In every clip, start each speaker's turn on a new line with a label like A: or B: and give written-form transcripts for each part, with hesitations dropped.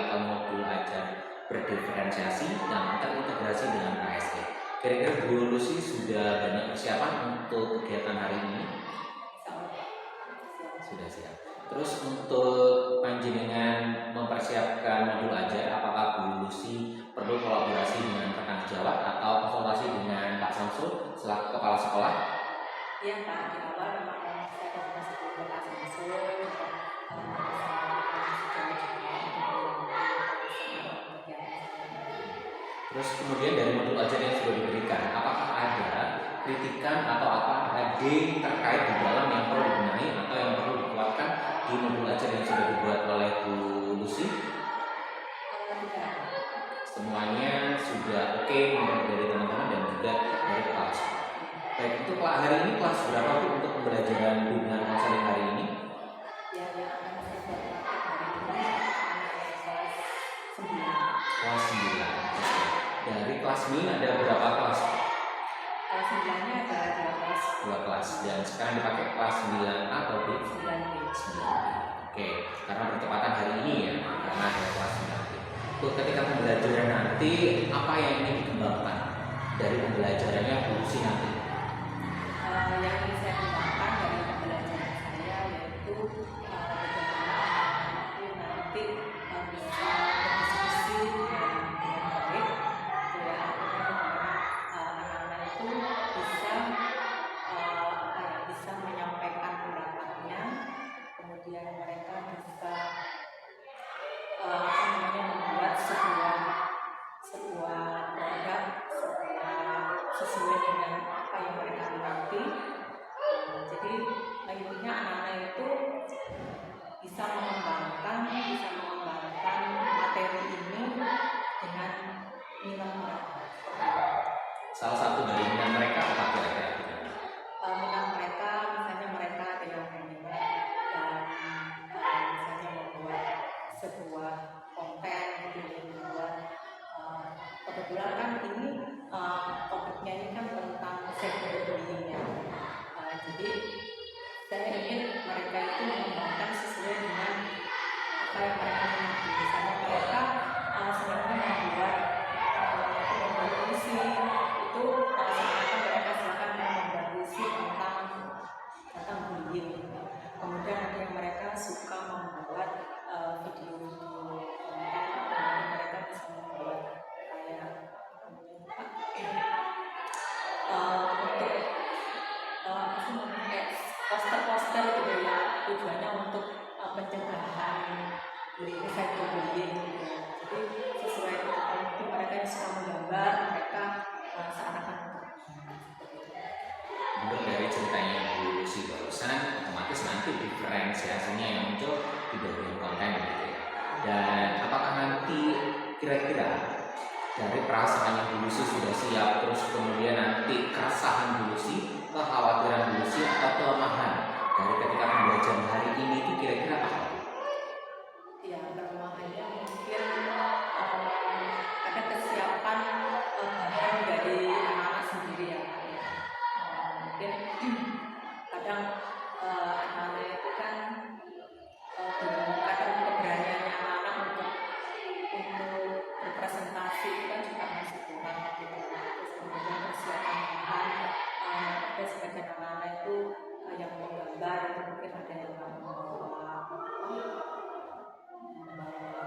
A: atau modul ajar berdiferensiasi dan terintegrasi dengan KSE. Kira-kira Bu Lucy sudah banyak persiapan untuk kegiatan hari ini? Sudah siap. Terus untuk panjenengan mempersiapkan modul ajar, apakah Bu Lucy perlu kolaborasi dengan rekan sejawat atau konsultasi dengan Pak Samsul selaku kepala sekolah?
B: Iya Pak, di awal memang saya konsultasi dengan Pak Samsul,
A: Terus kemudian dari modul ajar yang sudah diberikan, apakah ada kritikan atau apa ada terkait di dalam yang perlu dibenahi atau yang perlu dikuatkan di modul ajar yang sudah dibuat oleh Bu Lucy? Semuanya sudah oke menurut dari teman-teman dan juga dari kepala sekolah. Baik, untuk hari ini kelas berapa Bu untuk pembelajaran bimbingan konseling hari ini?
B: Ya, yang akan saya buat hari ini kelas 9.
A: Dari kelas 9 ada berapa kelas?
B: Kelas 9-nya ada 2 kelas.
A: 2 kelas. Dan sekarang dipakai kelas 9A atau B?
B: 9B.
A: Oke, karena bertepatan hari ini ya, karena ada kelas 9B. Ketika pembelajaran nanti, apa yang ingin dikembangkan dari pembelajarannya Bu Lucy nanti?
B: Yang ingin saya kembangkan dari pembelajaran saya yaitu bagaimana nanti bisa berdiskusi dengan baik, ya anak-anak itu bisa menyampaikan pendapatnya, kemudian mereka bisa membuat sebuah produk sesuai dengan apa yang mereka minati. Jadi intinya anak-anak itu bisa mengembangkan materi ini dengan minat mereka.
A: Salah satu dari minat mereka apa kira-kira?
B: Minat mereka, misalnya mereka ada yang minat dan misalnya membuat sebuah konten gitu, membuat kebetulan kan ini topiknya ini kan tentang cyberbullying-nya. Jadi saya ingin mereka itu mengembangkan sesuai dengan apa yang mereka minati. Misalnya mereka senangnya membuat puisi itu, mereka silakan membuat puisi tentang bullying. Kemudian ada yang mereka suka membuat video konten, mereka bisa membuat kayak poster-poster gitu ya, tujuannya untuk pencegahan cyberbullying gitu. Jadi sesuai mungkin mereka yang suka menggambar, mereka seakan-akan.
A: Menurut dari ceritanya Bu Lucy barusan, otomatis nanti diferensiasinya yang muncul di bagian konten gitu ya. Dan apakah nanti kira-kira dari perasaan yang Bu Lucy sudah siap, terus kemudian nanti keresahan Bu Lucy, kekhawatiran Bu Lucy atau kelemahan dari ketika pembelajaran hari ini itu kira-kira apa?
B: Ya, kelemahannya mungkin ada kesiapan bahan dari anak-anak sendiri ya. Mungkin kadang anak-anak itu kan kadang keberaniannya anak-anak untuk berpresentasi itu kan juga masih kurang gitu. Terus kemudian persiapan bahan, ada sebagian anak-anak itu yang menggambar, itu mungkin ada yang membawa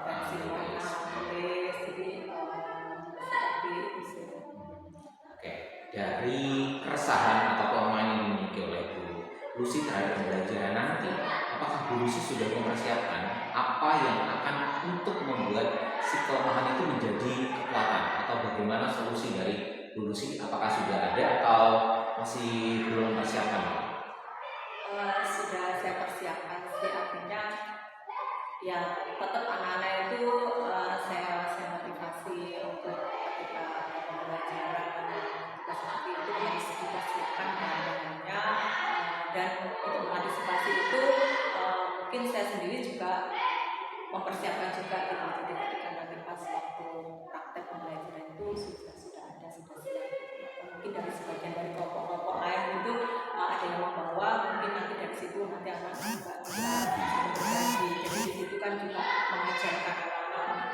B: pensil warna, tulis, jadi seperti itu sih.
A: Oke, dari keresahan atau kelemahan yang dimiliki oleh Bu Lucy terhadap pembelajaran nanti, apakah Bu Lucy sudah mempersiapkan apa yang akan untuk membuat si kelemahan itu menjadi kekuatan, atau bagaimana solusi dari Bu Lucy? Apakah sudah ada atau masih belum mempersiapkan?
B: Sudah saya persiapkan sih, artinya ya tetap anak-anak itu saya motivasi untuk ketika pembelajaran seperti itu harus dipersiapkan bahan-bahannya, dan untuk mengantisipasi itu mungkin saya sendiri juga mempersiapkan juga gitu. Jadi ketika nanti pas waktu praktek pembelajaran itu sudah ada siap. Mungkin dari sebagian dari kelompok-kelompok lain itu ada yang membawa, mungkin nanti dari situ nanti anak juga bisa berbagi. Jadi di situ kan juga mengajarkan anak-anak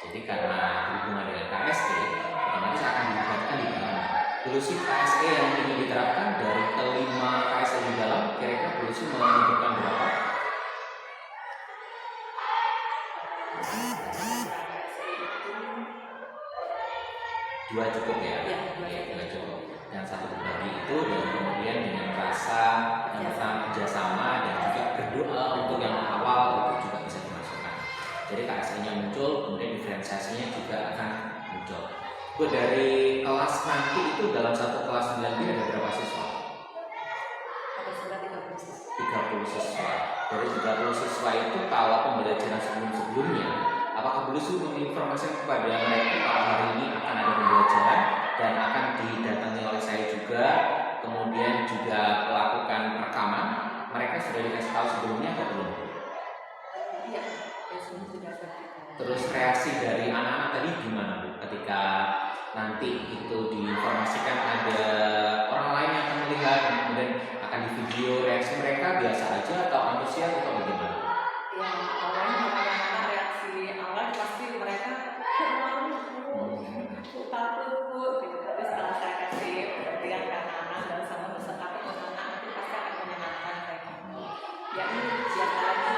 A: Jadi karena berhubungan dengan KSE, otomatis akan dilibatkan di dalam. Solusi KSE yang ingin diterapkan dari kelima KSE di dalam, kira-kira solusi menentukan berapa? Dua cukup ya?
B: Ya,
A: dua cukup. Yang satu berbagi itu, dan kemudian dengan rasa kerjasama dan juga berdoa untuk yang awal itu juga bisa dimasukkan. Jadi KSE-nya muncul, kemudian diferensiasinya juga akan muncul. Bu, dari kelas nanti itu dalam satu kelas lagi ada berapa siswa?
B: Ada 30 siswa.
A: 30 siswa. Dari 30 siswa itu kalau pembelajaran sebelum-sebelumnya, apakah boleh menginformasikan kepada mereka kalau hari ini akan ada pembelajaran dan akan didatangi oleh saya juga, kemudian juga melakukan rekaman? Mereka sudah dikasih tahu sebelumnya atau belum?
B: Iya, sudah.
A: Terus reaksi dari anak-anak tadi gimana, Bu? Ketika nanti itu diinformasikan ada orang lain yang akan melihat dan kemudian akan di video, reaksi mereka biasa aja atau antusias atau bagaimana?
B: Ya, awalnya anak-anak reaksi awal pasti mereka takut gitu. Tapi setelah saya kasih pengertian ke anak-anak dan sama beserta ke anak nanti pasti akan menyenangkan mereka. Ya ini biasa aja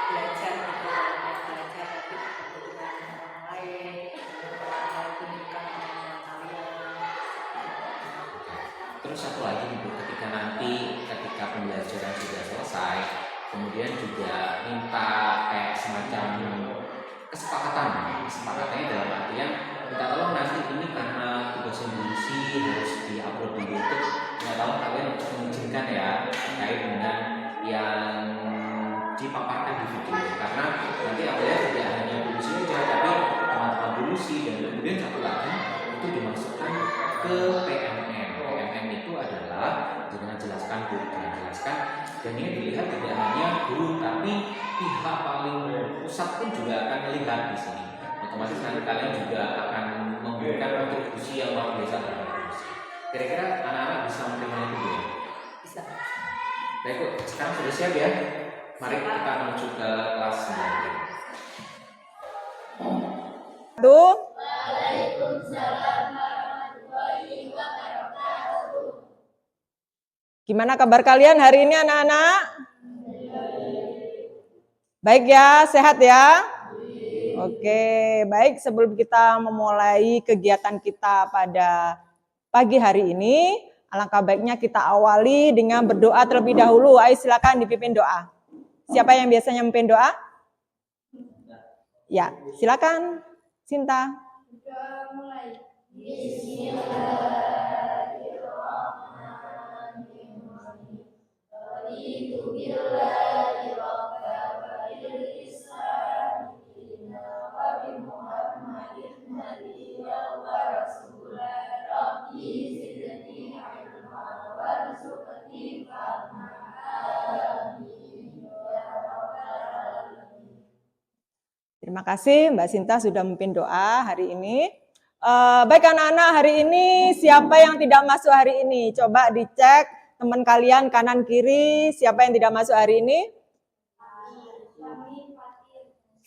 B: belajar gitu, belajar tapi dengan orang lain, tunjukkan kemampuan kalian.
A: Terus satu lagi nih, Bu, ketika pembelajaran sudah selesai, kemudian juga minta kayak semacam kesepakatannya dalam artian minta tolong nanti ini karena tugas industri harus diupload di YouTube, minta tolong kalian untuk mengizinkan ya terkait dengan yang dipaparkan di video, karena nanti apalagi tidak hanya produksi aja tapi teman-teman produksi dan kemudian satu lagi itu dimasukkan ke PMM itu adalah dengan jelaskan dan ini dilihat tidak hanya guru tapi pihak paling pusat pun juga akan melihat di sini. Otomatis nanti kalian juga akan memberikan kontribusi yang luar biasa terhadap produksi. Kira-kira anak-anak bisa menerima itu ya?
B: Bisa.
A: Baik, Bu, sekarang sudah siap ya? Mari kita menuju ke kelas 9.
C: Gimana kabar kalian hari ini anak-anak? Baik ya, sehat ya? Oke, baik, sebelum kita memulai kegiatan kita pada pagi hari ini, alangkah baiknya kita awali dengan berdoa terlebih dahulu. Ayo silakan dipimpin doa. Siapa yang biasanya memimpin doa? Ya, silakan Sinta.
D: Mulai.
C: Terima kasih Mbak Sinta sudah memimpin doa hari ini. Baik anak-anak, hari ini siapa yang tidak masuk hari ini? Coba dicek teman kalian kanan kiri, siapa yang tidak masuk hari ini?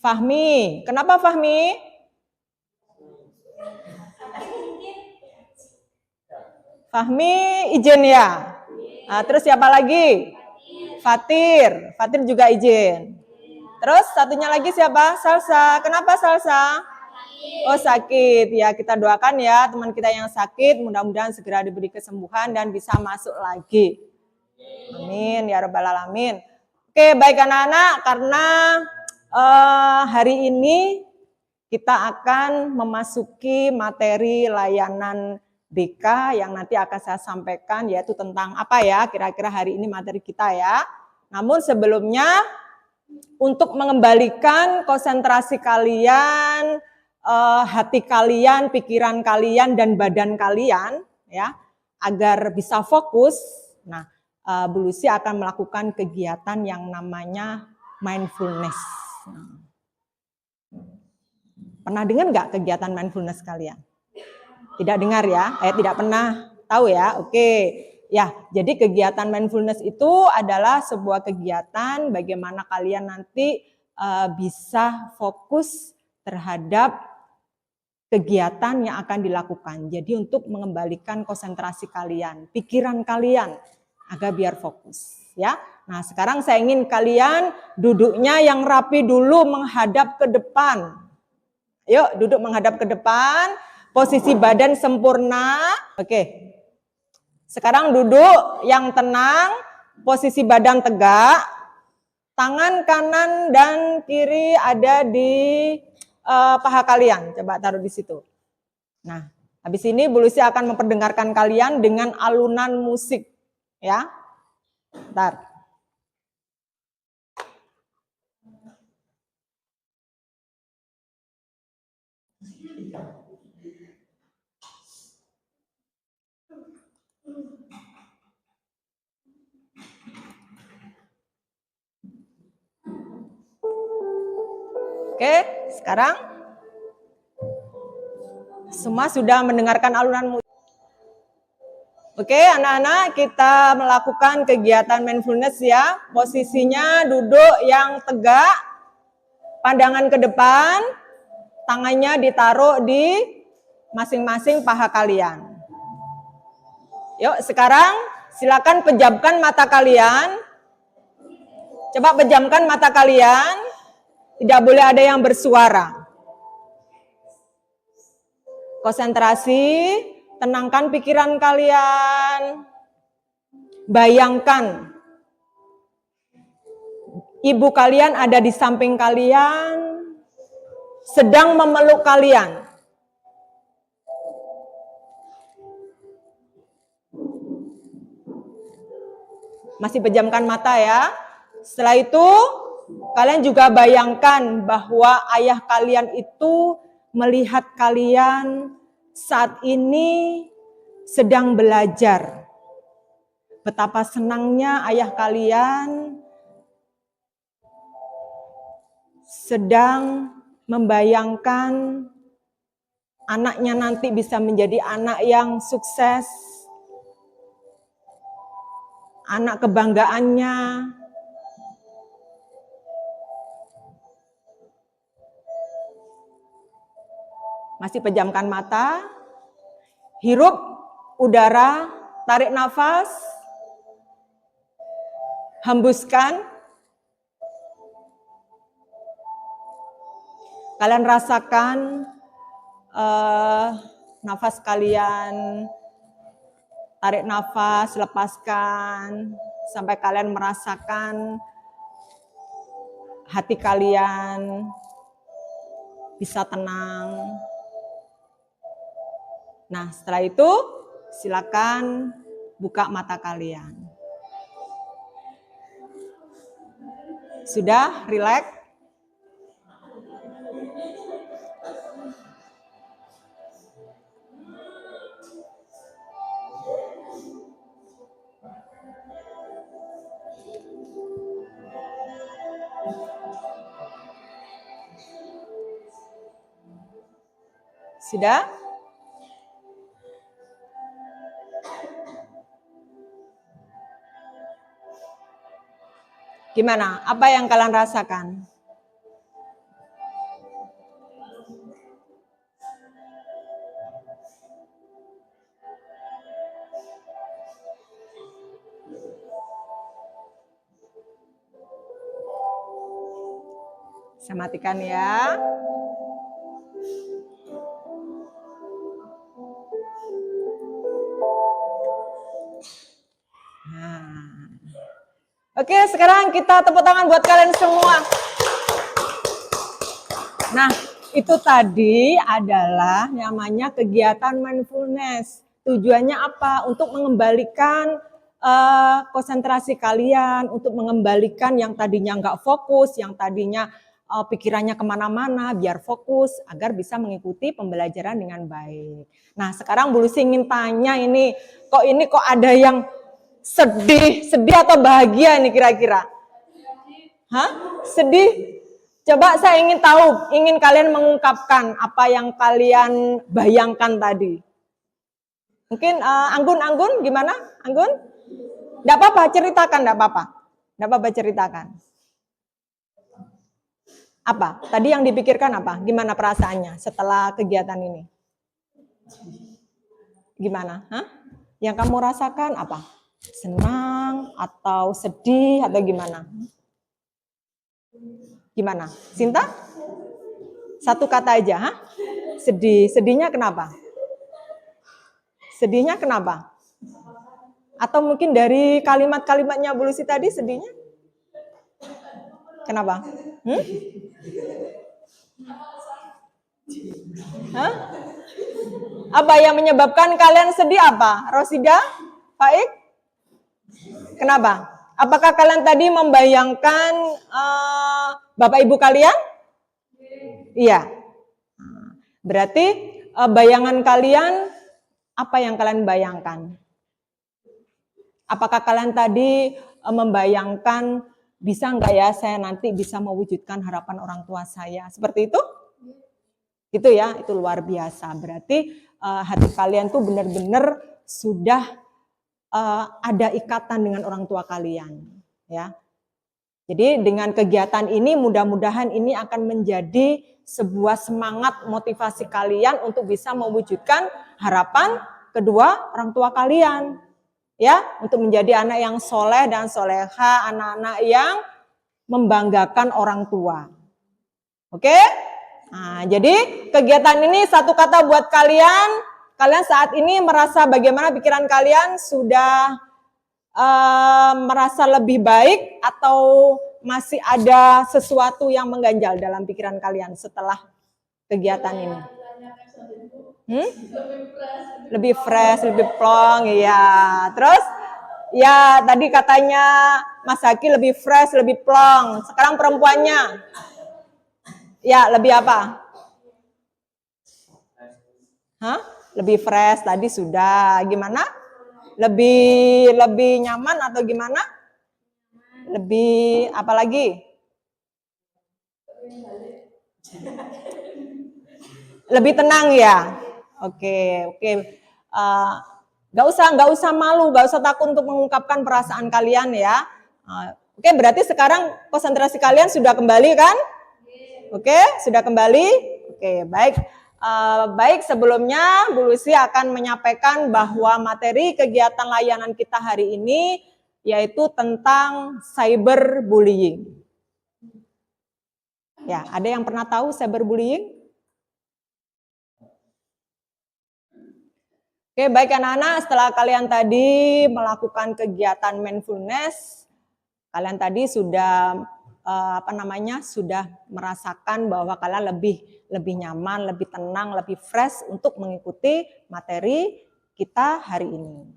C: Fahmi. Kenapa Fahmi? Fahmi izin ya. Nah, terus siapa lagi? Fatir. Fatir juga izin. Terus satunya lagi siapa? Salsa. Kenapa Salsa? Oh sakit. Ya kita doakan ya teman kita yang sakit. Mudah-mudahan segera diberi kesembuhan dan bisa masuk lagi. Amin ya rabbal alamin. Oke baik anak-anak, karena hari ini kita akan memasuki materi layanan BK yang nanti akan saya sampaikan, yaitu tentang apa ya kira-kira hari ini materi kita ya. Namun sebelumnya untuk mengembalikan konsentrasi kalian, hati kalian, pikiran kalian, dan badan kalian, ya, agar bisa fokus. Nah, Bu Lucy akan melakukan kegiatan yang namanya mindfulness. Pernah dengar nggak kegiatan mindfulness kalian? Tidak dengar ya? Tidak pernah tahu ya? Oke. Ya, jadi kegiatan mindfulness itu adalah sebuah kegiatan bagaimana kalian nanti bisa fokus terhadap kegiatan yang akan dilakukan. Jadi untuk mengembalikan konsentrasi kalian, pikiran kalian agar biar fokus ya. Nah, sekarang saya ingin kalian duduknya yang rapi dulu menghadap ke depan. Yuk, duduk menghadap ke depan, posisi badan sempurna. Oke. Sekarang duduk yang tenang, posisi badan tegak. Tangan kanan dan kiri ada di paha kalian. Coba taruh di situ. Nah, habis ini Bu Lucy akan memperdengarkan kalian dengan alunan musik, ya. Bentar. Oke, sekarang semua sudah mendengarkan alunan musik. Oke, anak-anak, kita melakukan kegiatan mindfulness ya. Posisinya duduk yang tegak, pandangan ke depan, tangannya ditaruh di masing-masing paha kalian. Yuk, sekarang silakan pejamkan mata kalian. Coba pejamkan mata kalian. Tidak boleh ada yang bersuara. Konsentrasi, tenangkan pikiran kalian. Bayangkan ibu kalian ada di samping kalian, sedang memeluk kalian. Masih pejamkan mata ya. Setelah itu, kalian juga bayangkan bahwa ayah kalian itu melihat kalian saat ini sedang belajar. Betapa senangnya ayah kalian sedang membayangkan anaknya nanti bisa menjadi anak yang sukses, anak kebanggaannya. Masih pejamkan mata, hirup udara, tarik nafas, hembuskan. Kalian rasakan nafas kalian, tarik nafas, lepaskan, sampai kalian merasakan hati kalian bisa tenang. Nah, setelah itu silakan buka mata kalian. Sudah rileks? Sudah? Gimana? Apa yang kalian rasakan? Saya matikan ya. Oke, sekarang kita tepuk tangan buat kalian semua. Nah, itu tadi adalah namanya kegiatan mindfulness. Tujuannya apa? Untuk mengembalikan konsentrasi kalian, untuk mengembalikan yang tadinya nggak fokus, yang tadinya pikirannya kemana-mana, biar fokus, agar bisa mengikuti pembelajaran dengan baik. Nah, sekarang Bu Lucy ingin tanya ini kok ada yang sedih atau bahagia ini kira-kira? Hah? Sedih? Coba saya ingin tahu, ingin kalian mengungkapkan apa yang kalian bayangkan tadi. Mungkin Anggun gimana? Anggun? Enggak apa-apa, ceritakan, enggak apa-apa. Enggak apa-apa ceritakan. Apa? Tadi yang dipikirkan apa? Gimana perasaannya setelah kegiatan ini? Gimana? Hah? Yang kamu rasakan apa? Senang atau sedih atau gimana? Gimana? Sinta? Satu kata aja, hah? Sedih. Sedihnya kenapa? Sedihnya kenapa? Atau mungkin dari kalimat-kalimatnya Bu Lucy tadi sedihnya? Kenapa? Hah? Apa yang menyebabkan kalian sedih apa? Rosida? Faik? Kenapa? Apakah kalian tadi membayangkan Bapak Ibu kalian? Iya. Berarti bayangan kalian, apa yang kalian bayangkan? Apakah kalian tadi membayangkan, bisa nggak ya saya nanti bisa mewujudkan harapan orang tua saya? Seperti itu? Itu ya, itu luar biasa. Berarti hati kalian tuh benar-benar sudah ada ikatan dengan orang tua kalian, ya. Jadi dengan kegiatan ini mudah-mudahan ini akan menjadi sebuah semangat motivasi kalian untuk bisa mewujudkan harapan kedua orang tua kalian, ya, untuk menjadi anak yang soleh dan soleha, anak-anak yang membanggakan orang tua. Oke? Nah, jadi kegiatan ini satu kata buat kalian. Kalian saat ini merasa bagaimana pikiran kalian? Sudah merasa lebih baik atau masih ada sesuatu yang mengganjal dalam pikiran kalian setelah kegiatan ini? Lebih fresh, lebih plong, ya. Terus, ya tadi katanya Mas Haki lebih fresh, lebih plong. Sekarang perempuannya, ya lebih apa? Hah? Lebih fresh tadi sudah. Gimana? Lebih nyaman atau gimana? Lebih apa lagi? Lebih tenang ya. Oke. Nggak usah malu, nggak usah takut untuk mengungkapkan perasaan kalian ya. Oke, berarti sekarang konsentrasi kalian sudah kembali kan? Oke, sudah kembali. Oke, baik. Baik, sebelumnya Bu Lucy akan menyampaikan bahwa materi kegiatan layanan kita hari ini yaitu tentang cyberbullying. Ya, ada yang pernah tahu cyberbullying? Oke, baik anak-anak, setelah kalian tadi melakukan kegiatan mindfulness, kalian tadi sudah sudah merasakan bahwa kalian lebih nyaman, lebih tenang, lebih fresh untuk mengikuti materi kita hari ini.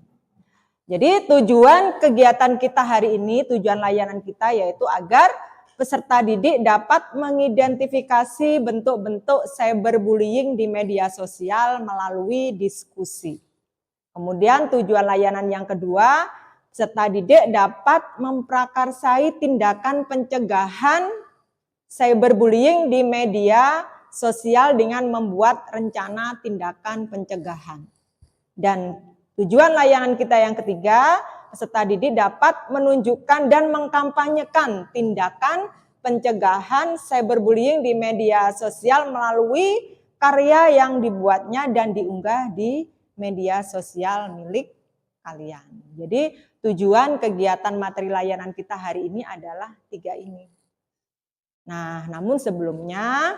C: Jadi tujuan kegiatan kita hari ini, tujuan layanan kita yaitu agar peserta didik dapat mengidentifikasi bentuk-bentuk cyberbullying di media sosial melalui diskusi. Kemudian tujuan layanan yang kedua, peserta didik dapat memprakarsai tindakan pencegahan cyberbullying di media sosial dengan membuat rencana tindakan pencegahan. Dan tujuan layanan kita yang ketiga, peserta didik dapat menunjukkan dan mengkampanyekan tindakan pencegahan cyberbullying di media sosial melalui karya yang dibuatnya dan diunggah di media sosial milik kalian. Jadi tujuan kegiatan materi layanan kita hari ini adalah 3 ini. Nah, namun sebelumnya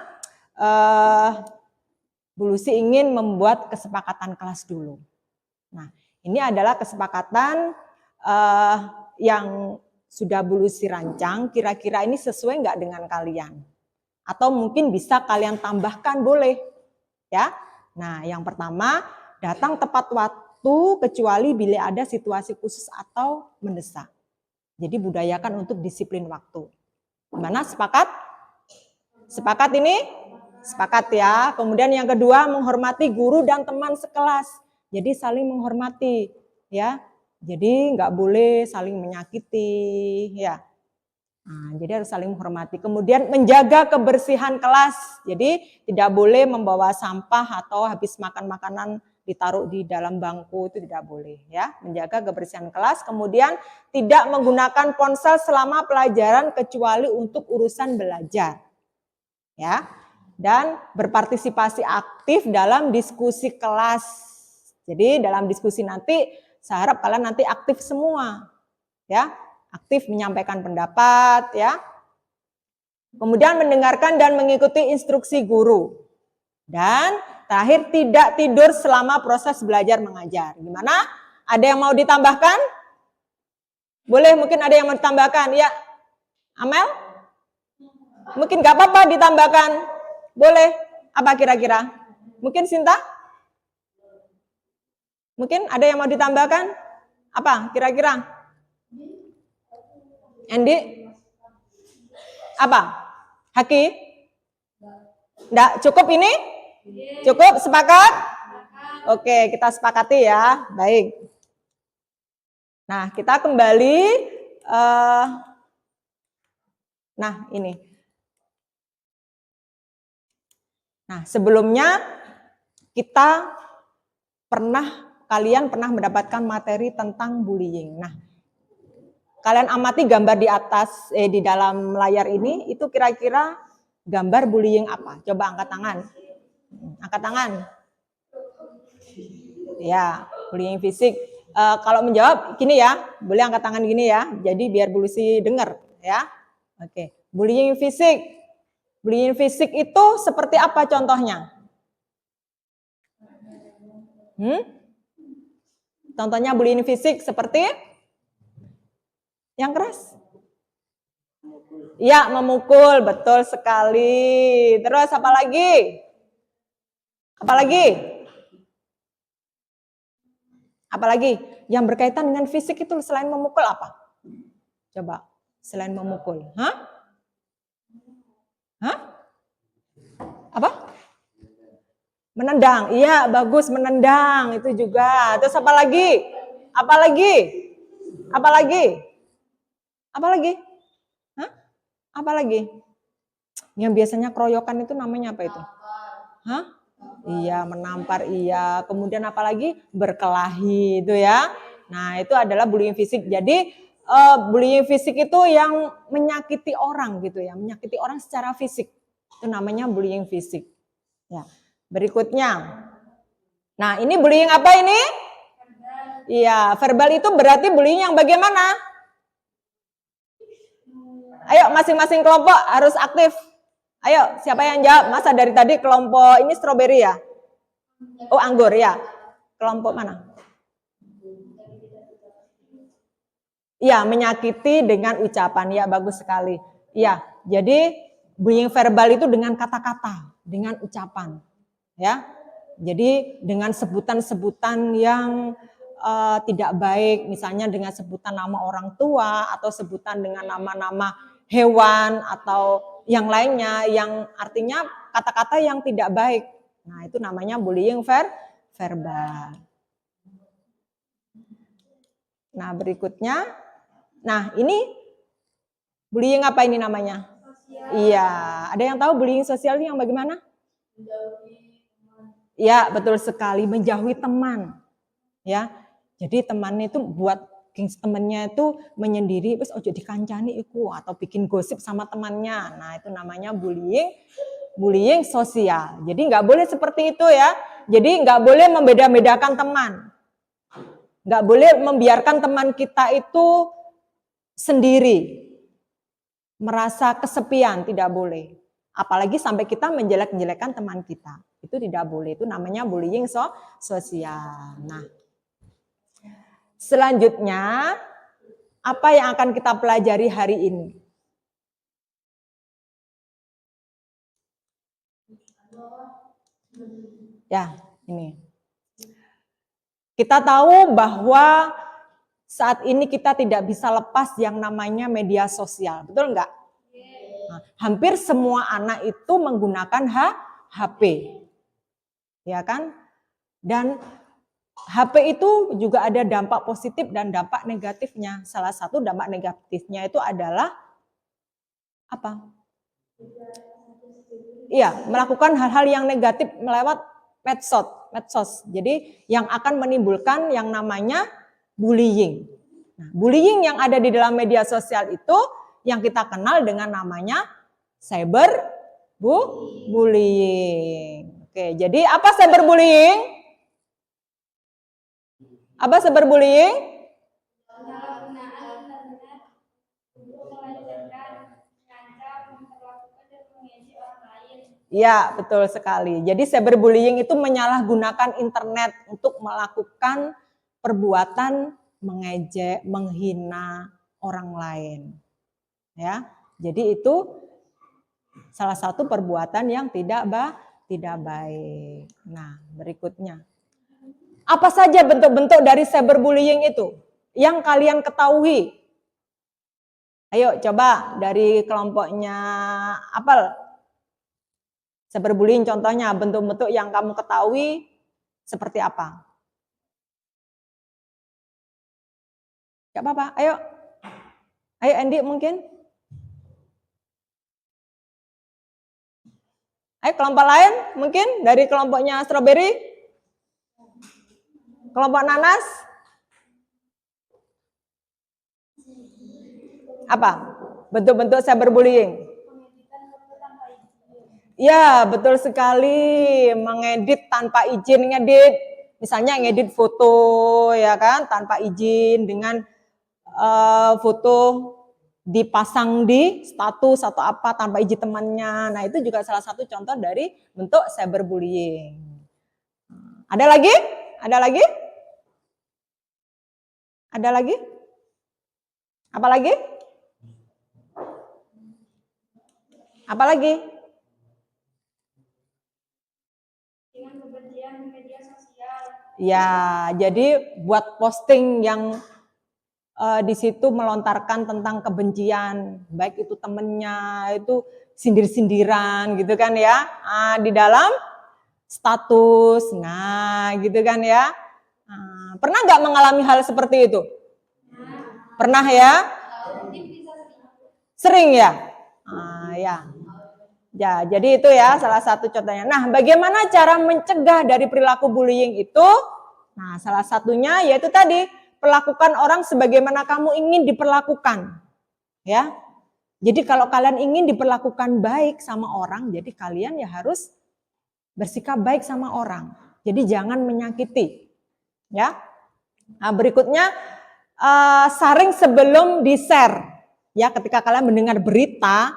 C: Bu Lucy ingin membuat kesepakatan kelas dulu. Nah, ini adalah kesepakatan yang sudah Bu Lucy rancang, kira-kira ini sesuai nggak dengan kalian? Atau mungkin bisa kalian tambahkan, boleh. Ya. Nah, yang pertama, datang tepat waktu kecuali bila ada situasi khusus atau mendesak. Jadi budayakan untuk disiplin waktu. Gimana? Sepakat? Sepakat ini? Sepakat ya. Kemudian yang kedua, menghormati guru dan teman sekelas. Jadi saling menghormati, ya. Jadi nggak boleh saling menyakiti, ya. Nah, jadi harus saling menghormati. Kemudian menjaga kebersihan kelas. Jadi tidak boleh membawa sampah atau habis makan makanan ditaruh di dalam bangku, itu tidak boleh, ya. Menjaga kebersihan kelas. Kemudian tidak menggunakan ponsel selama pelajaran kecuali untuk urusan belajar. ya. Dan berpartisipasi aktif dalam diskusi kelas. Jadi dalam diskusi nanti saya harap kalian nanti aktif semua, ya, aktif menyampaikan pendapat, ya. Kemudian mendengarkan dan mengikuti instruksi guru. Dan terakhir tidak tidur selama proses belajar mengajar. Gimana? Ada yang mau ditambahkan? Boleh, mungkin ada yang mau ditambahkan, ya. Amel? Mungkin gak apa-apa ditambahkan. Boleh. Apa kira-kira? Mungkin Sinta? Mungkin ada yang mau ditambahkan? Apa kira-kira? Andy? Apa? Haki? Nggak cukup ini? Cukup? Sepakat? Oke, kita sepakati ya. Baik. Nah, kita kembali. Nah, ini. Nah, sebelumnya kalian pernah mendapatkan materi tentang bullying. Nah, kalian amati gambar di atas, di dalam layar ini, itu kira-kira gambar bullying apa? Coba angkat tangan. Angkat tangan. Ya, bullying fisik. Kalau menjawab gini ya, boleh angkat tangan gini ya. Jadi biar Bu Lucy dengar ya. Oke, bullying fisik. Bullying fisik itu seperti apa contohnya? Contohnya bullying fisik seperti yang keras? Ya, memukul, betul sekali. Terus apa lagi? Apa lagi? Apa lagi? Yang berkaitan dengan fisik itu selain memukul apa? Coba, selain memukul. Hah? Apa? Menendang. Iya, bagus, menendang itu juga. Terus apa lagi? Apa lagi? Apa lagi? Apa lagi? Hah? Apa lagi? Yang biasanya keroyokan itu namanya apa itu? Hah? Iya, menampar, iya. Kemudian apa lagi? Berkelahi itu ya. Nah, itu adalah bullying fisik. Jadi bullying fisik itu yang menyakiti orang gitu ya, menyakiti orang secara fisik. Itu namanya bullying fisik. Ya. Berikutnya. Nah, ini bullying apa ini? Iya, verbal itu berarti bullying yang bagaimana? Ayo, masing-masing kelompok harus aktif. Ayo, siapa yang jawab? Masa dari tadi kelompok ini stroberi ya? Oh, anggur ya. Kelompok mana? Iya, menyakiti dengan ucapan. Ya, bagus sekali. Iya, jadi bullying verbal itu dengan kata-kata, dengan ucapan. Ya, jadi dengan sebutan-sebutan yang tidak baik, misalnya dengan sebutan nama orang tua atau sebutan dengan nama-nama hewan atau yang lainnya, yang artinya kata-kata yang tidak baik. Nah, itu namanya bullying verbal. Nah, berikutnya. Nah, ini bullying apa ini namanya? Sosial. Iya, ada yang tahu bullying sosial ini yang bagaimana? Menjauhi teman. Ya, betul sekali, menjauhi teman. Ya, jadi temannya itu buat temannya itu menyendiri, terus ojo dikancani iku atau bikin gosip sama temannya. Nah, itu namanya bullying sosial. Jadi nggak boleh seperti itu ya. Jadi nggak boleh membeda-bedakan teman. Nggak boleh membiarkan teman kita itu sendiri, merasa kesepian, tidak boleh. Apalagi sampai kita menjelek-jelekan teman kita. Itu tidak boleh, itu namanya bullying sosial. Nah, selanjutnya, apa yang akan kita pelajari hari ini? Ya, ini. Kita tahu bahwa saat ini kita tidak bisa lepas yang namanya media sosial, betul enggak? Nah, hampir semua anak itu menggunakan HP, ya kan? Dan HP itu juga ada dampak positif dan dampak negatifnya. Salah satu dampak negatifnya itu adalah apa? Iya, melakukan hal-hal yang negatif melewat medsos. Jadi yang akan menimbulkan yang namanya bullying. Nah, bullying yang ada di dalam media sosial itu yang kita kenal dengan namanya Bullying. Oke, jadi apa cyberbullying? Apa cyberbullying?
D: Penyalahgunaan internet untuk melecehkan, mengancam, memperlakukan dan mengejek orang lain.
C: Ya, betul sekali. Jadi cyberbullying itu menyalahgunakan internet untuk melakukan perbuatan mengejek, menghina orang lain. Ya. Jadi itu salah satu perbuatan yang tidak baik. Nah, berikutnya. Apa saja bentuk-bentuk dari cyberbullying itu yang kalian ketahui? Ayo coba dari kelompoknya Apel. Cyberbullying contohnya bentuk-bentuk yang kamu ketahui seperti apa? Gak apa-apa, ayo. Ayo Andy mungkin. Ayo kelompok lain mungkin dari kelompoknya Strawberry. Kelompok Nanas. Apa? Bentuk-bentuk cyberbullying. Ya, betul sekali. Mengedit tanpa izin, ngedit. Misalnya ngedit foto ya kan tanpa izin dengan foto dipasang di status atau apa tanpa izin temannya. Nah, itu juga salah satu contoh dari bentuk cyberbullying. Ada lagi? Ada lagi? Ada lagi? Apa lagi? Apa lagi?
D: Dengan kebencian di media sosial.
C: Ya, jadi buat posting yang di situ melontarkan tentang kebencian, baik itu temennya, itu sindir-sindiran gitu kan ya, di dalam status, nah gitu kan ya. Pernah nggak mengalami hal seperti itu? Pernah ya? Sering ya? Ya, jadi itu ya salah satu contohnya. Nah, bagaimana cara mencegah dari perilaku bullying itu? Nah, salah satunya yaitu tadi, perlakukan orang sebagaimana kamu ingin diperlakukan. Ya. Jadi kalau kalian ingin diperlakukan baik sama orang, jadi kalian ya harus bersikap baik sama orang. Jadi jangan menyakiti. Ya. Nah, berikutnya saring sebelum di-share. Ya, ketika kalian mendengar berita,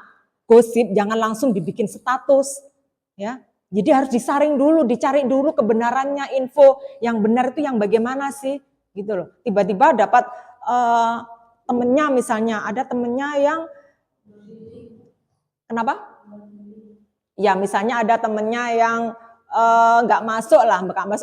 C: gosip, jangan langsung dibikin status. Ya. Jadi harus disaring dulu, dicari dulu kebenarannya, info yang benar itu yang bagaimana sih? Gitu loh. Tiba-tiba dapat temennya misalnya, ada temennya yang kenapa? Ya misalnya ada temennya yang nggak masuk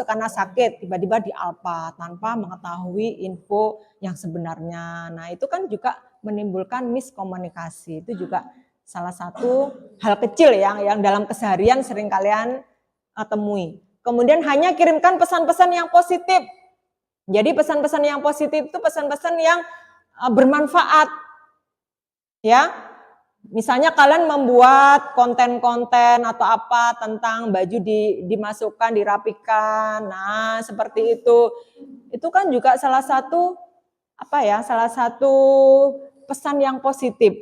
C: karena sakit, tiba-tiba di Alpa tanpa mengetahui info yang sebenarnya. Nah itu kan juga menimbulkan miskomunikasi, itu juga salah satu hal kecil yang dalam keseharian sering kalian temui. Kemudian hanya kirimkan pesan-pesan yang positif. Jadi pesan-pesan yang positif itu pesan-pesan yang bermanfaat. Ya. Misalnya kalian membuat konten-konten atau apa tentang baju dimasukkan, dirapikan. Nah, seperti itu. Itu kan juga salah satu salah satu pesan yang positif.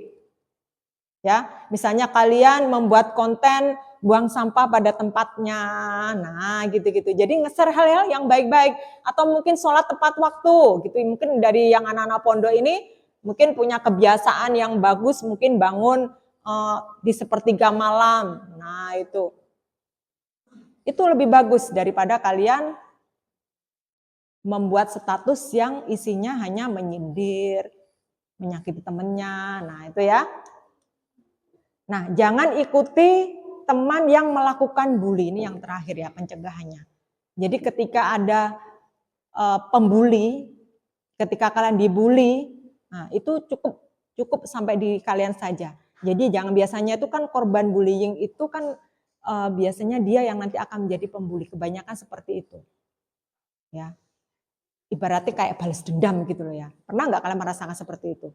C: Ya, misalnya kalian membuat konten buang sampah pada tempatnya, nah gitu-gitu. Jadi nge-share hal-hal yang baik-baik atau mungkin sholat tepat waktu, gitu. Mungkin dari yang anak-anak pondok ini mungkin punya kebiasaan yang bagus, mungkin bangun di sepertiga malam. Nah itu lebih bagus daripada kalian membuat status yang isinya hanya menyindir, menyakiti temennya. Nah itu ya. Nah, jangan ikuti teman yang melakukan bully. Ini yang terakhir ya, pencegahannya. Jadi ketika ada pembuli, ketika kalian dibully, nah itu cukup sampai di kalian saja. Jadi jangan, biasanya itu kan korban bullying itu kan biasanya dia yang nanti akan menjadi pembuli. Kebanyakan seperti itu. Ya. Ibaratnya kayak balas dendam gitu loh ya. Pernah nggak kalian merasakan seperti itu?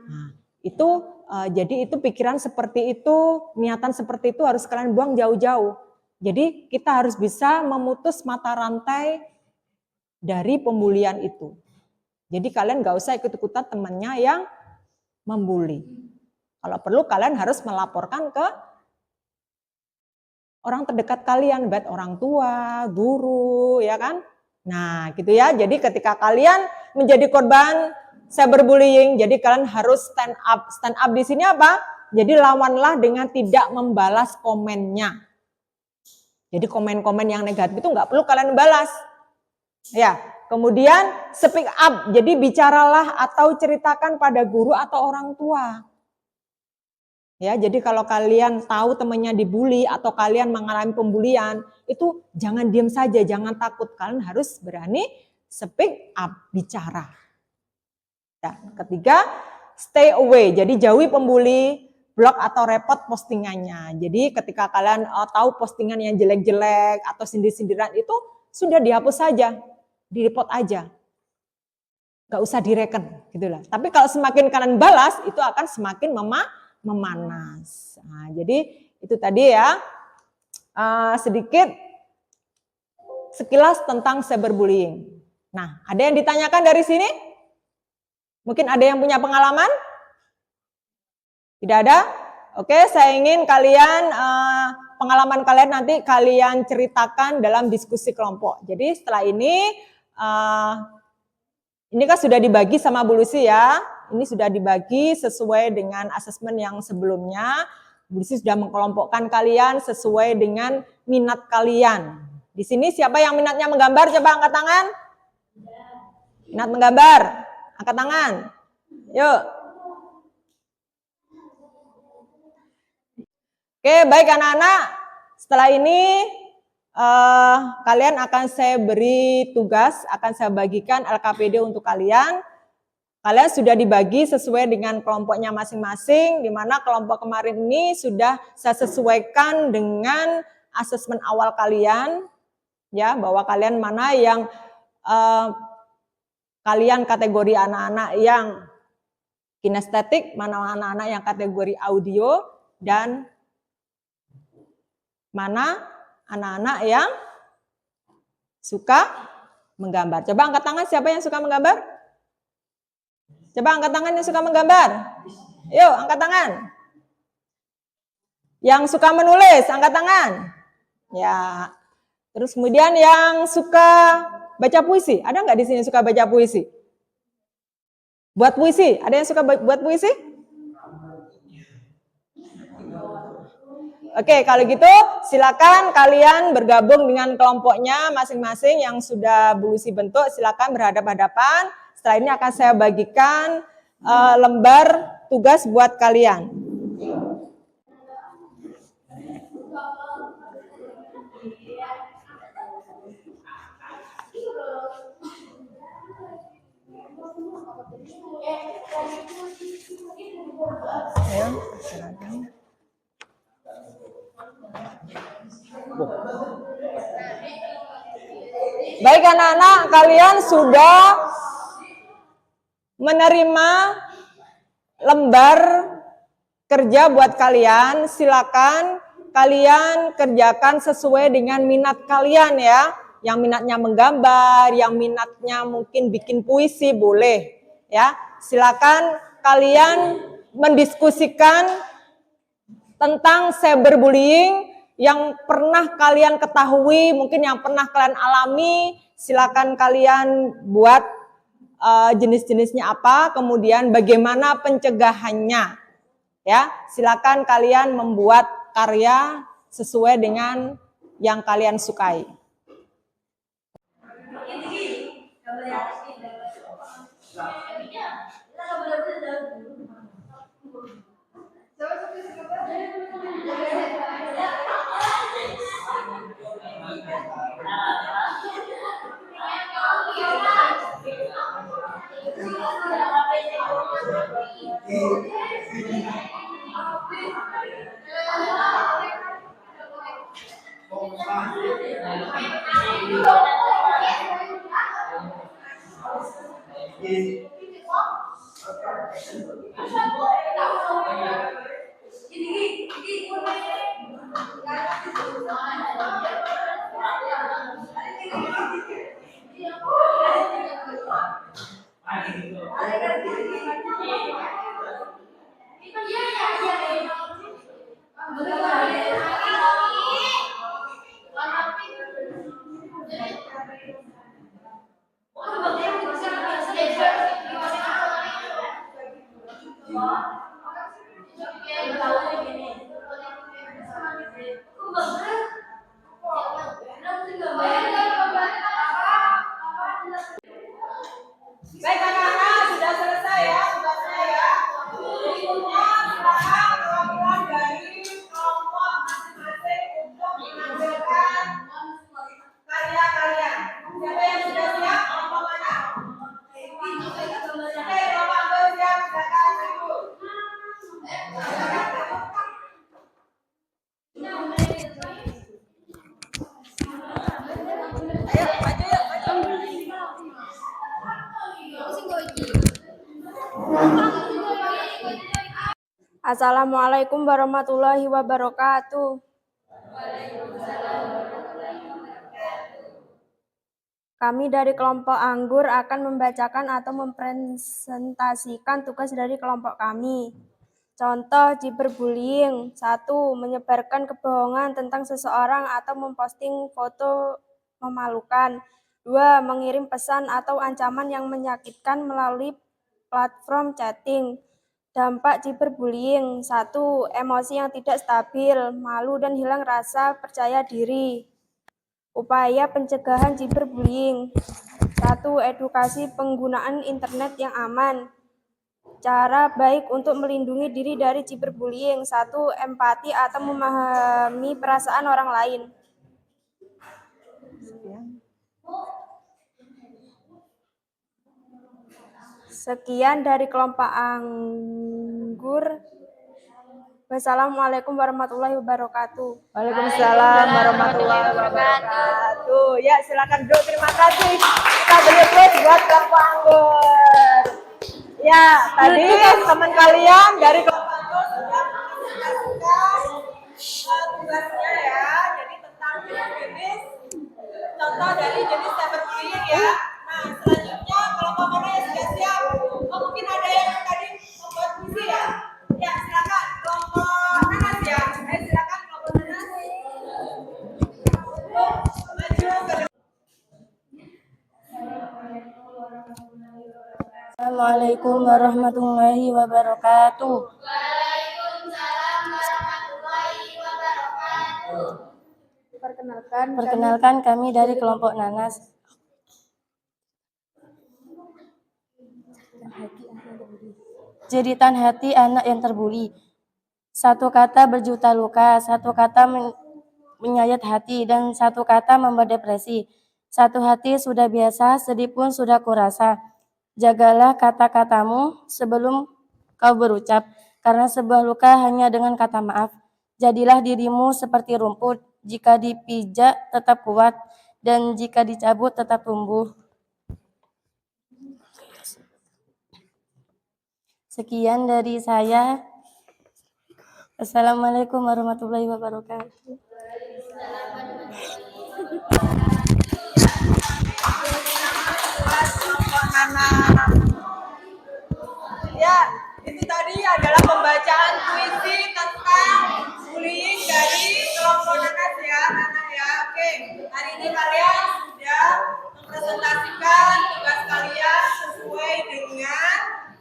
C: Nah, itu jadi itu pikiran seperti itu, niatan seperti itu harus kalian buang jauh-jauh. Jadi kita harus bisa memutus mata rantai dari pembulian itu. Jadi kalian gak usah ikut-ikutan temannya yang membuli. Kalau perlu kalian harus melaporkan ke orang terdekat kalian, baik orang tua, guru, ya kan? Nah, gitu ya. Jadi ketika kalian menjadi korban cyberbullying, jadi kalian harus stand up. Stand up di sini apa? Jadi lawanlah dengan tidak membalas komennya. Jadi komen-komen yang negatif itu nggak perlu kalian balas. Ya, kemudian speak up. Jadi bicaralah atau ceritakan pada guru atau orang tua. Ya, jadi kalau kalian tahu temannya dibully atau kalian mengalami pembulian, itu jangan diam saja, jangan takut. Kalian harus berani speak up, bicara. Ya, ketiga, stay away. Jadi jauhi pembuli, blok atau report postingannya. Jadi ketika kalian tahu postingan yang jelek-jelek atau sindir-sindiran itu sudah dihapus saja, di-report aja. Gak usah direken, gitulah. Tapi kalau semakin kalian balas, itu akan semakin memanas. Nah, jadi itu tadi ya sedikit sekilas tentang cyberbullying. Nah, ada yang ditanyakan dari sini? Mungkin ada yang punya pengalaman? Tidak ada? Oke, saya ingin kalian pengalaman kalian nanti kalian ceritakan dalam diskusi kelompok. Jadi setelah ini kan sudah dibagi sama Bu Lucy ya. Ini sudah dibagi sesuai dengan asesmen yang sebelumnya. Bu Lucy sudah mengkelompokkan kalian sesuai dengan minat kalian. Di sini siapa yang minatnya menggambar? Coba angkat tangan. Minat menggambar? Angkat tangan. Yuk. Oke, baik anak-anak. Setelah ini kalian akan saya beri tugas, akan saya bagikan LKPD untuk kalian. Kalian sudah dibagi sesuai dengan kelompoknya masing-masing, di mana kelompok kemarin ini sudah saya sesuaikan dengan asesmen awal kalian, ya, bahwa kalian mana yang kalian kategori anak-anak yang kinestetik, mana anak-anak yang kategori audio, dan mana anak-anak yang suka menggambar. Coba angkat tangan siapa yang suka menggambar? Coba angkat tangan yang suka menggambar. Yuk, angkat tangan. Yang suka menulis, angkat tangan. Ya. Terus kemudian yang suka baca puisi. Ada nggak di sini suka baca puisi? Buat puisi. Ada yang suka buat puisi? Oke, kalau gitu silakan kalian bergabung dengan kelompoknya masing-masing yang sudah Bu Lucy bentuk. Silakan berhadap-hadapan. Setelah ini akan saya bagikan lembar tugas buat kalian. Ayo, silakan. Baik anak-anak, kalian sudah menerima lembar kerja buat kalian. Silakan kalian kerjakan sesuai dengan minat kalian ya. Yang minatnya menggambar, yang minatnya mungkin bikin puisi boleh ya. Silakan kalian mendiskusikan tentang cyberbullying yang pernah kalian ketahui, mungkin yang pernah kalian alami. Silakan kalian buat jenis-jenisnya apa, kemudian bagaimana pencegahannya. Ya, silakan kalian membuat karya sesuai dengan yang kalian sukai. Baik anak-anak, sudah selesai ya tugasnya ya. Berikutnya silakan kawan-kawan dari kelompok masing-masing untuk menampilkan karya-karya. Siapa yang sudah siap? Kelompok mana? Oke, kelompok ambil siap, silakan ibu. Ayo, maju yuk, maju.
D: Assalamualaikum warahmatullahi wabarakatuh. Kami dari kelompok Anggur akan membacakan atau mempresentasikan tugas dari kelompok kami. Contoh cyberbullying. 1. Menyebarkan kebohongan tentang seseorang atau memposting foto memalukan. 2. Mengirim pesan atau ancaman yang menyakitkan melalui platform chatting. Dampak cyberbullying. 1. Emosi yang tidak stabil, malu dan hilang rasa percaya diri. Upaya pencegahan cyberbullying. 1. Edukasi penggunaan internet yang aman. Cara baik untuk melindungi diri dari cyberbullying. 1. Empati atau memahami perasaan orang lain. Sekian dari kelompok Anggur. Wassalamualaikum warahmatullahi wabarakatuh.
C: Waalaikumsalam warahmatullahi wabarakatuh. Ya, silakan duduk. Terima kasih. Kita beri aplaus buat kelompok Anggur. Ya, tadi teman kalian dari kelompok Anggur sudah mempresentasikan tugasnya ya. Jadi tentang jenis contoh dari jenis cyberbullying ya. Nah, selanjutnya kelompok mana yang sudah siap? Oh, mungkin ada yang tadi membuat puisi ya? Ya, silakan kelompok Nanas ya. Ayo silakan kelompok Nanas. Maju ke depan.
D: Assalamualaikum warahmatullahi wabarakatuh. Perkenalkan kami dari kelompok Nanas. Jeritan hati anak yang terbuli. Satu kata berjuta luka, satu kata menyayat hati, dan satu kata membuat depresi. Satu hati sudah biasa, sedih pun sudah kurasa. Jagalah kata-katamu sebelum kau berucap, karena sebuah luka hanya dengan kata maaf. Jadilah dirimu seperti rumput, jika dipijak tetap kuat, dan jika dicabut tetap tumbuh. Sekian dari saya. Assalamualaikum warahmatullahi wabarakatuh.
C: Ya, itu tadi adalah pembacaan puisi tentang bullying dari kelompok Nanas ya, Nana ya. Oke, hari ini kalian sudah mempresentasikan tugas kalian sesuai dengan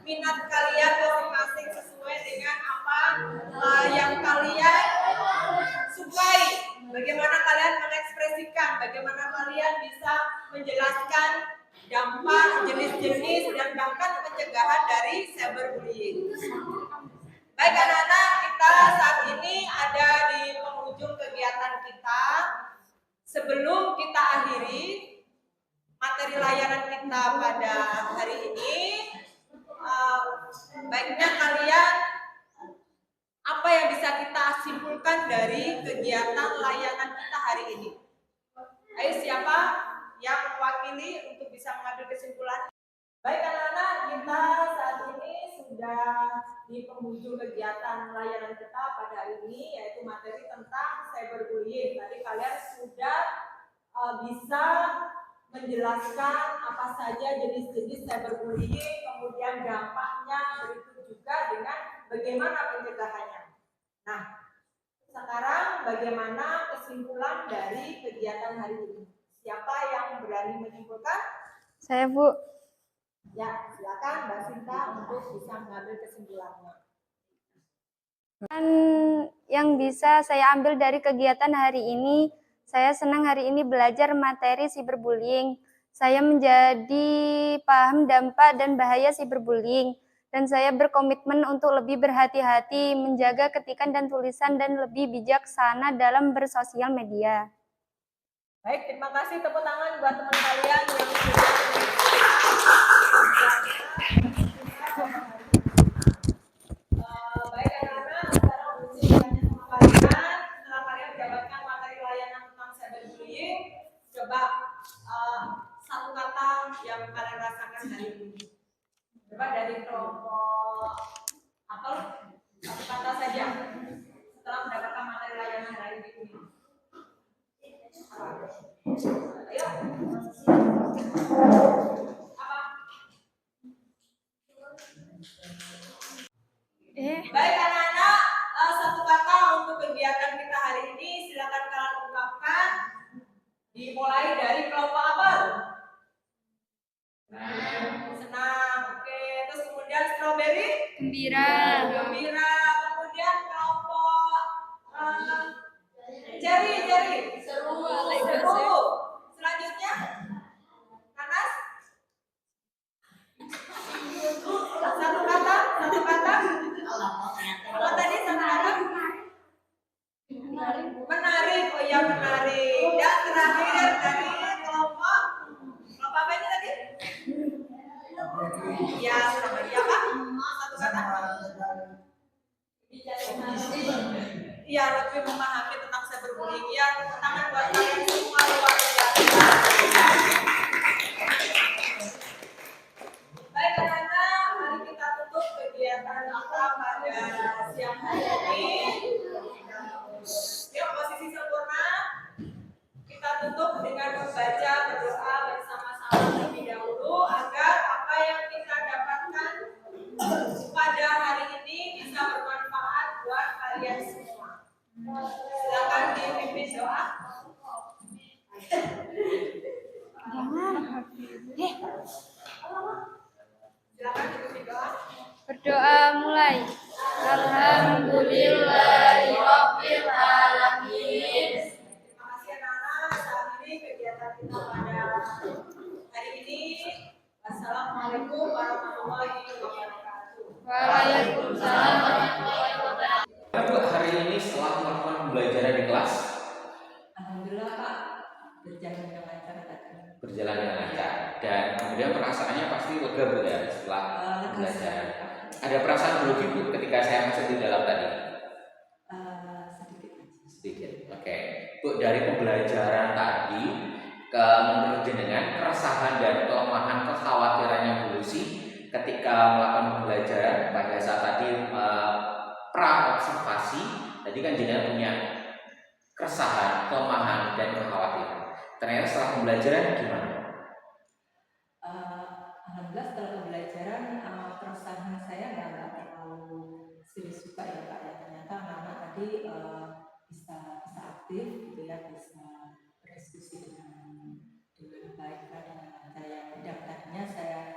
C: minat kalian masing-masing, sesuai dengan apa yang kalian sukai. Bagaimana kalian mengekspresikan, bagaimana kalian bisa menjelaskan dampak, jenis-jenis, dan bahkan pencegahan dari cyberbullying. Baik anak-anak, kita saat ini ada di penghujung kegiatan kita. Sebelum kita akhiri materi layanan kita pada hari ini, baiknya kalian apa yang bisa kita simpulkan dari kegiatan layanan kita hari ini? Ayo, siapa yang mewakili untuk bisa mengambil kesimpulan? Baik anak-anak, kita saat ini sudah di penghujung kegiatan layanan kita pada hari ini, yaitu materi tentang cyberbullying. Tadi kalian sudah bisa menjelaskan apa saja jenis-jenis cyberbullying, kemudian dampaknya, berikut juga dengan bagaimana pencegahannya. Nah, sekarang bagaimana kesimpulan dari kegiatan hari ini? Siapa yang berani menyimpulkan?
D: Saya, Bu.
C: Ya, silakan Mbak Sinta untuk bisa mengambil kesimpulannya.
D: Dan yang bisa saya ambil dari kegiatan hari ini, saya senang hari ini belajar materi cyberbullying. Saya menjadi paham dampak dan bahaya cyberbullying. Dan saya berkomitmen untuk lebih berhati-hati, menjaga ketikan dan tulisan, dan lebih bijaksana dalam bersosial media.
C: Baik, terima kasih, tepuk tangan buat teman kalian yang sudah baik anak-anak, sekarang untuk bertanya sama kalian, setelah kalian mendapatkan materi layanan tentang cyberbullying, coba satu kata yang kalian rasakan hari ini. Coba dari kelompok apel, satu kata saja setelah mendapatkan materi layanan hari ini. Ayo. Apa? Baik anak-anak, satu kata untuk kegiatan kita hari ini, silakan kalian ungkapkan. Dimulai dari kelompok apa? Senang. Oke, terus kemudian strawberry?
D: Gembira.
C: Gembira. Kemudian kelompok cherry. Seru. Selanjutnya? Panas? Satu kata? Apa tadi satu kata? Menarik. Oh iya, menarik. Dan terakhir dari kelompok apa ini tadi? Ya, strawberry apa? Satu kata? Iya, lebih memahami tentang cyberbullying. Ya, tepuk tangan buat kalian semua luar biasa. Baik anak-anak, mari kita tutup kegiatan kita pada siang hari ini. Yuk, posisi sempurna. Kita tutup dengan membaca berdoa bersama-sama terlebih dahulu agar apa yang kita dapatkan pada hari ini bisa bermanfaat buat kalian semua. Silakan dipimpin doa. Silakan dipimpin doa.
D: Berdoa mulai. Alhamdulillahirabbil alamin.
C: Terima kasih anak-anak. Saat ini kegiatan kita pada hari ini. Wassalamualaikum warahmatullahi wabarakatuh.
D: Waalaikumsalam warahmatullahi wabarakatuh.
A: Hari ini setelah melakukan pembelajaran di kelas,
B: Alhamdulillah Pak, berjalan dengan lancar tadi.
A: berjalan dengan lancar, dan kemudian perasaannya pasti lega Bu ya setelah belajar. Ada perasaan grogi Bu ketika saya masuk di dalam tadi? Sedikit. Oke. Bu, dari pembelajaran tadi menurut jenengan keresahan dan kelemahan kekhawatirannya Bu Lucy ketika melakukan pembelajaran pada saat tadi pra-observasi, tadi kan jenengan punya keresahan, kelemahan, dan kekhawatiran. Ternyata setelah pembelajaran gimana?
B: Alhamdulillah setelah pembelajaran keresahan saya nggak terlalu serius juga ya Pak ya. Ternyata anak-anak tadi bisa aktif gitu ya, bisa berdiskusi dengan baik dan dengan lancar. Yang tadinya saya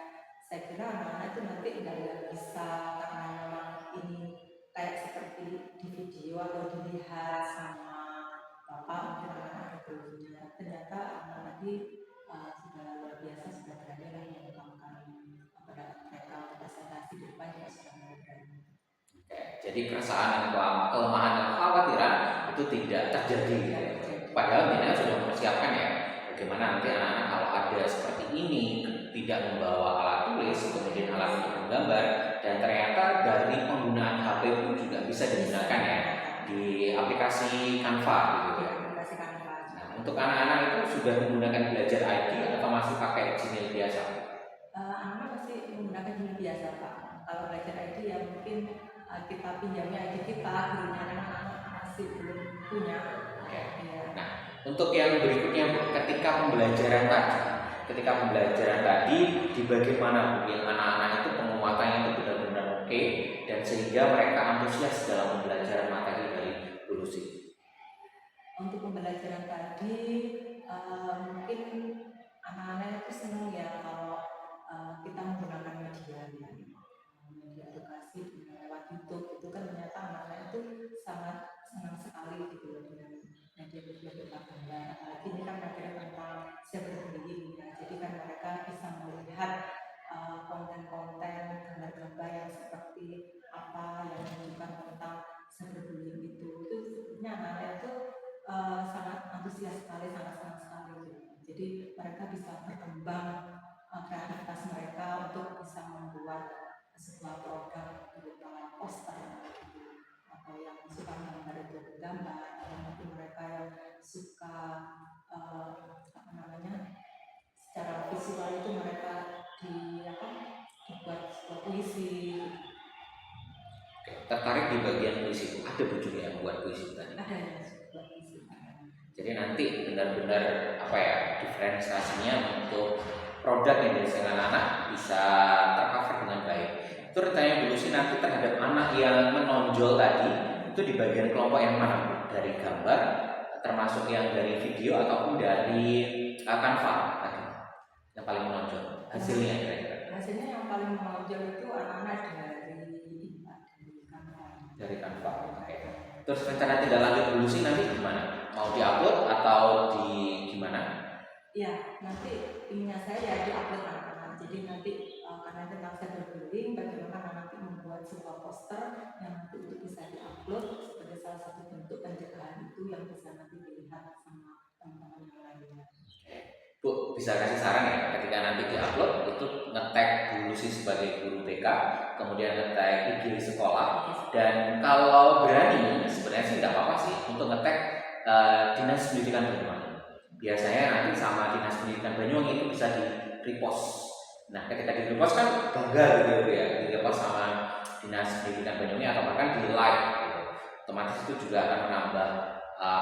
B: kira anak-anak itu nanti nggak bisa karena memang ini kayak seperti di video atau dilihat sama bapak mungkin anak-anak ada groginya. Ternyata anak-anak tadi sudah luar biasa, sudah berani lah mengembangkan pendapat mereka, presentasi di depan juga sudah mulai berani.
A: Jadi keresahan dan kelemahan dan kekhawatiran itu tidak terjadi. Padahal jenengan sudah mempersiapkan ya, bagaimana nanti anak-anak kalau ada seperti ini tidak membawa alat tulis, kemudian alat untuk menggambar, dan ternyata dari penggunaan HP pun juga bisa digunakan ya di aplikasi Canva gitu ya. Nah, untuk anak-anak itu sudah menggunakan belajar ID atau masih pakai Gmail biasa?
B: Anak-anak masih menggunakan Gmail biasa Pak. Kalau belajar ID ya mungkin kita pinjamnya ID kita, gurunya anak-anak masih belum punya.
A: Ya. Nah, untuk yang berikutnya ketika pembelajaran tadi di bagian mana yang anak-anak itu penguatannya itu benar-benar oke, dan sehingga mereka antusias dalam pembelajaran materi dari Bu Lucy.
B: Untuk pembelajaran tadi mungkin anak-anak itu senang ya kalau kita menggunakan media ya, media edukasi dengan lewat YouTube itu kan ternyata anak-anak itu sangat senang sekali gitu loh dengan media-media berupa gambar. Apalagi ini kan materi tentang cyberbullying ya, jadi kan mereka bisa melihat konten-konten gambar-gambar yang seperti apa yang menunjukkan tentang cyberbullying itu sebetulnya anak-anak itu sangat antusias sekali, sangat senang sekali gitu. Jadi mereka bisa berkembang kreativitas mereka untuk bisa membuat sebuah produk berupa poster gitu. Atau yang suka gambar itu gambar, atau mungkin mereka yang suka secara visual itu mereka dibuat sebuah puisi.
A: Tertarik di bagian puisi itu, ada Bu juga yang buat puisi tadi.
B: Ada yang buat puisi.
A: Jadi nanti benar-benar diferensiasinya untuk produk yang dihasilkan anak bisa tercover dengan baik. Itu rencananya dulu sih nanti terhadap anak yang menonjol tadi itu di bagian kelompok yang mana Bu? Dari gambar, termasuk yang dari video ataupun dari Canva tadi yang paling menonjol hasilnya kira-kira.
B: Hasilnya yang paling menonjol itu anak-anak dari Canva.
A: Oke. Terus rencana tidak lanjut dulu sih nanti gimana? Mau diupload atau di gimana?
B: Ya, nanti inginnya saya ya diupload anak-anak. Jadi nanti karena tentang cyberbullying, bagaimana nanti membuat sebuah poster yang nanti itu bisa diupload sebagai salah satu bentuk pencegahan itu yang bisa nanti dilihat sama teman-teman yang lainnya.
A: Bu, bisa kasih saran ya ketika nanti diupload itu nge-tag dulu sih sebagai guru TK, kemudian nge-tag IG sekolah, dan kalau berani sebenarnya sih nggak apa-apa sih untuk nge-tag Dinas Pendidikan Banyuwangi. Biasanya nanti sama Dinas Pendidikan Banyuwangi itu bisa di-repost. Nah, ketika di-repost kan bangga gitu ya, di-repost sama Dinas Pendidikan Banyuwangi atau bahkan di-like gitu. Otomatis itu juga akan menambah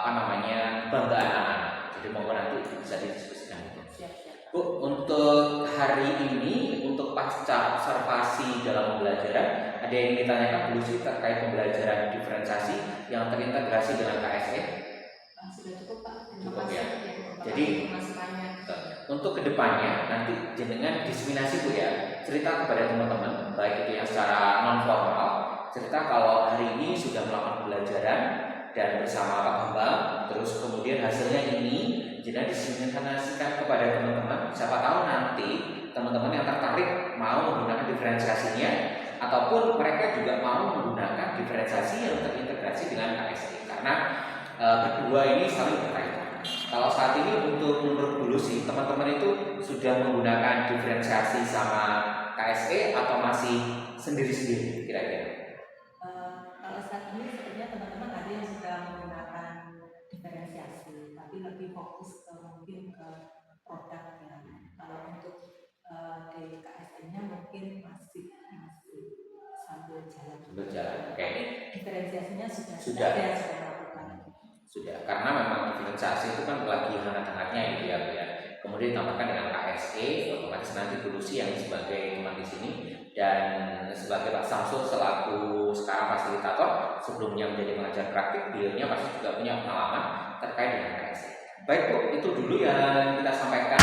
A: kebanggaan anak-anak. Jadi monggo nanti bisa didiskusikan gitu. Bu, untuk hari ini untuk pasca observasi dalam pembelajaran ada yang ingin ditanyakan dulu sih terkait pembelajaran diferensiasi yang terintegrasi dengan KSE?
B: Sudah cukup Pak.
A: Cukup ya.
B: Jadi
A: untuk kedepannya nanti jenengan diseminasi Bu ya, cerita kepada teman-teman baik itu yang secara non formal, cerita kalau hari ini sudah melakukan pembelajaran dan bersama Pak Bambang, terus kemudian hasilnya ini jenengan diseminasikan kepada teman-teman. Siapa tahu nanti teman-teman yang tertarik mau menggunakan diferensiasinya ataupun mereka juga mau menggunakan diferensiasi yang terintegrasi dengan KSE karena kedua ini saling berkaitan. Kalau saat ini untuk menurut dulu sih teman-teman itu sudah menggunakan diferensiasi sama KSE atau masih sendiri-sendiri kira-kira?
B: Kalau saat ini sebenarnya teman-teman ada yang sudah menggunakan diferensiasi, tapi lebih fokus ke mungkin ke produknya. Kalau untuk di KSE-nya mungkin masih sambil jalan.
A: Oke.
B: Diferensiasinya sudah lakukan.
A: Sudah, karena memang diferensiasi itu kan lagi hangat-hangatnya gitu ya Bu ya. Kemudian ditambahkan dengan KSE, otomatis nanti Bu Lucy yang sebagai teman di sini dan sebagai Pak Samsul selaku sekarang fasilitator sebelumnya menjadi pengajar praktik, beliaunya pasti juga punya pengalaman terkait dengan KSE. Baik Bu, itu dulu yang kita sampaikan.